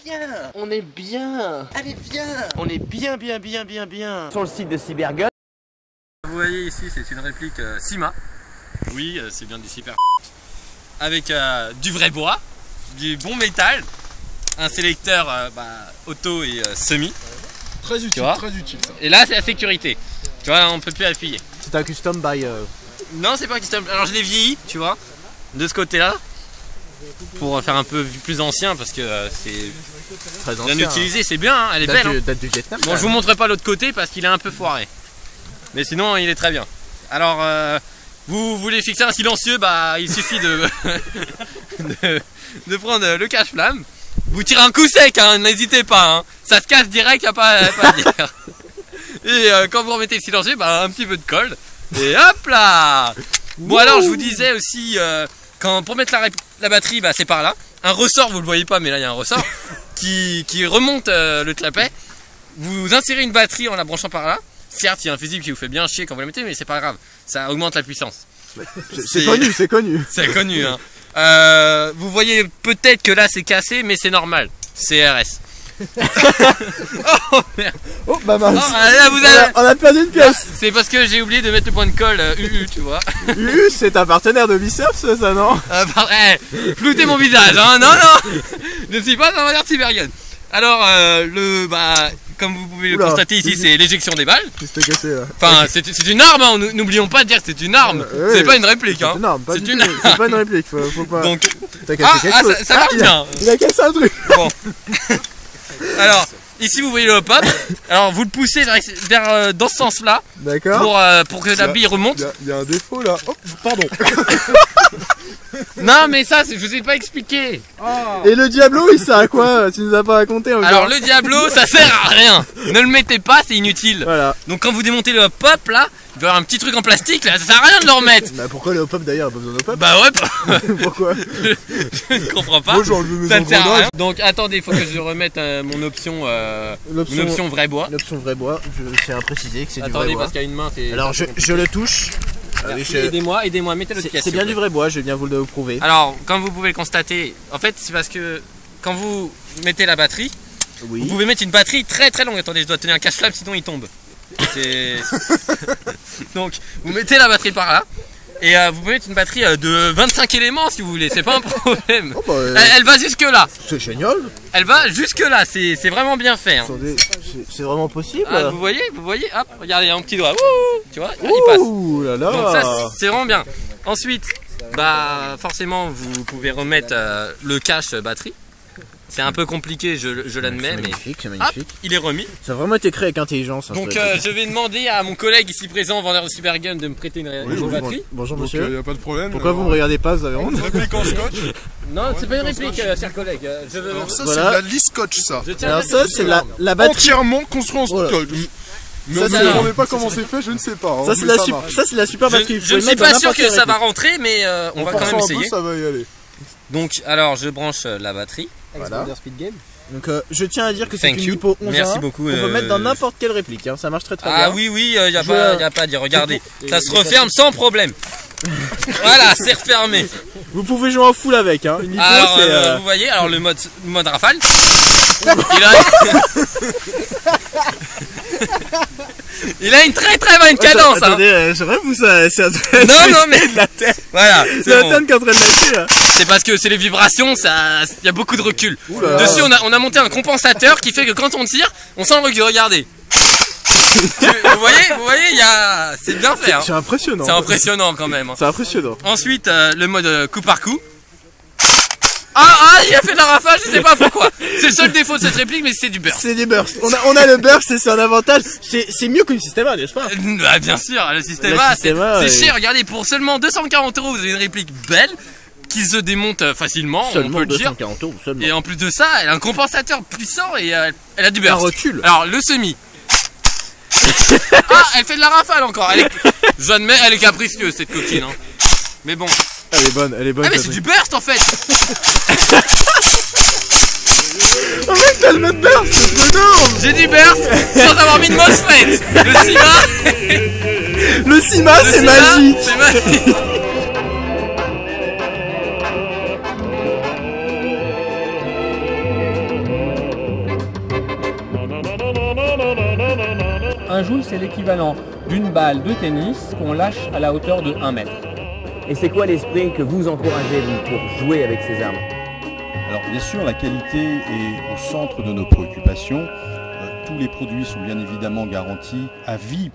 Viens. On est bien. Allez, viens. On est bien. Sur le site de Cybergun. Vous voyez ici, c'est une réplique Cima. Oui, c'est bien du super. Avec du vrai bois, du bon métal, un sélecteur auto et semi. Très utile, très utile ça. Et là, c'est la sécurité. Tu vois, on peut plus appuyer. C'est un custom by... Non, c'est pas un custom. Alors, je l'ai vieilli, tu vois, de ce côté-là. Pour faire un peu plus ancien parce que c'est très bien ancien, utilisé, c'est bien, hein, elle est belle. Date du Vietnam. Bon, je vous montrerai pas l'autre côté parce qu'il est un peu foiré. Mais sinon, il est très bien. Alors, vous voulez fixer un silencieux, il suffit de prendre le cache-flamme. Vous tirez un coup sec, hein, n'hésitez pas. Hein. Ça se casse direct, y a pas à dire. Et quand vous remettez le silencieux, un petit peu de colle. Et hop là. Bon, alors, je vous disais aussi... pour mettre la batterie, c'est par là. Un ressort, vous le voyez pas, mais là il y a un ressort qui remonte le clapet. Vous insérez une batterie en la branchant par là. Certes, il y a un fusible qui vous fait bien chier quand vous la mettez, mais c'est pas grave. Ça augmente la puissance. C'est connu, c'est connu. C'est connu. Hein. Vous voyez peut-être que là c'est cassé, mais c'est normal. C'est RS. Oh merde. Oh bah mince. Là, on a perdu une pièce. C'est parce que j'ai oublié de mettre le point de colle UU, tu vois. UU, c'est un partenaire de Ubisoft ça, non? Floutez mon visage, hein. Non. Je ne suis pas un vendeur de Cybergun. Alors, comme vous pouvez le constater ici, c'est l'éjection des balles. Qu'est-ce que c'est là? Enfin, c'est une arme, hein. N'oublions pas de dire que c'est une arme. C'est pas une réplique, hein. C'est pas une réplique, faut pas. Donc, t'as cassé quelque chose. Ça marche bien. Il a cassé un truc. Bon. Alors, ici vous voyez le hop-up. Alors, vous le poussez vers dans ce sens-là. D'accord. Pour que la bille remonte. Il y a un défaut là. Oh, pardon. Non, mais ça, je vous ai pas expliqué. Et le Diablo, il sert à quoi? Tu nous as pas raconté encore. Alors, le Diablo, ça sert à rien. Ne le mettez pas, c'est inutile. Voilà. Donc, quand vous démontez le hop-up là, il va y avoir un petit truc en plastique là, ça sert à rien de le remettre. Pourquoi le hop-up d'ailleurs? Pas besoin de hop-up. Ouais. Pourquoi? Je ne comprends pas. Moi, je vais enlever mes Ça ne sert à rien. engrenages. Donc, attendez, il faut que je remette mon option vrai bois. L'option vrai bois, je tiens à préciser que c'est du vrai Attendez, bois. parce qu'il y a une main, c'est. Alors, je le touche. Aidez-moi, mettez l'autre pièce. C'est bien du vrai bois, je vais bien vous le prouver. Alors, comme vous pouvez le constater, en fait, c'est parce que quand vous mettez la batterie, vous pouvez mettre une batterie très très longue. Attendez, je dois tenir un cache-flamme, sinon il tombe. Donc, vous mettez la batterie par là. Et vous pouvez mettre une batterie de 25 éléments si vous voulez, c'est pas un problème. Elle va jusque là. C'est génial. Elle va jusque là, c'est vraiment bien fait. Hein. C'est vraiment possible. Vous voyez, hop, regardez, un petit doigt. Ouh, tu vois, il passe. Là là. Donc ça, c'est vraiment bien. Ensuite, forcément, vous pouvez remettre le cache batterie. C'est un peu compliqué, je l'admets, mais c'est magnifique. Hop, il est remis. Ça a vraiment été créé avec intelligence. Donc je vais demander à mon collègue ici présent, vendeur de Cybergun, de me prêter une batterie. Bonjour monsieur. Il n'y a pas de problème. Pourquoi vous me regardez pas? Vous avez honte? Une réplique en scotch. Non, c'est pas une réplique, cher collègue. Alors ça, c'est de la lisse scotch ça. Alors ça, c'est la batterie entièrement construite en scotch. Mais on ne me demandez pas comment c'est fait, je ne sais pas. Ça, c'est la super batterie. Je ne suis pas sûr que ça va rentrer, mais on va quand même essayer. Ça va y aller. Donc, alors, je branche la batterie. Voilà. Donc je tiens à dire que c'est une lipo 11. Merci beaucoup. On peut mettre dans n'importe quelle réplique, hein. Ça marche très bien. Ah oui, il n'y a pas à dire. Regardez, ça se referme sans problème. Voilà, c'est refermé. Vous pouvez jouer en full avec, hein. Une lipo, vous voyez, alors le mode rafale. Il a une très très bonne cadence. Attendez, c'est vrai vous ça c'est non mais la tête. Voilà, c'est la tête qui est en train de lâcher là. C'est parce que c'est les vibrations, il y a beaucoup de recul. Dessus on a monté un compensateur qui fait que quand on tire, on sent le recul. Regardez. Vous voyez, c'est bien fait. Hein. C'est impressionnant. C'est impressionnant quand même. Hein. C'est impressionnant. Ensuite le mode coup par coup. Il a fait de la rafale, je sais pas pourquoi. C'est le seul défaut de cette réplique, mais c'est du burst. C'est des bursts. On a le burst et c'est un avantage. C'est mieux qu'une système A, n'est-ce pas? Bien sûr, le système A, c'est cher. Regardez, pour seulement 240 €, vous avez une réplique belle qui se démonte facilement, seulement on peut le dire. 240 €, seulement. Et en plus de ça, elle a un compensateur puissant et elle a du burst. Un recul. Alors, le semi. Elle fait de la rafale encore. J'admets, elle est capricieuse cette coquine. Hein. Mais bon. Elle est bonne. Mais c'est du burst en fait. Oh mec, t'as le mode burst, c'est énorme. J'ai du burst sans avoir mis de MOSFET. Le Cima, c'est magique. C'est magique. Un joule, c'est l'équivalent d'une balle de tennis qu'on lâche à la hauteur de 1 mètre. Et c'est quoi l'esprit que vous encouragez pour jouer avec ces armes? Alors bien sûr, la qualité est au centre de nos préoccupations. Tous les produits sont bien évidemment garantis à vie.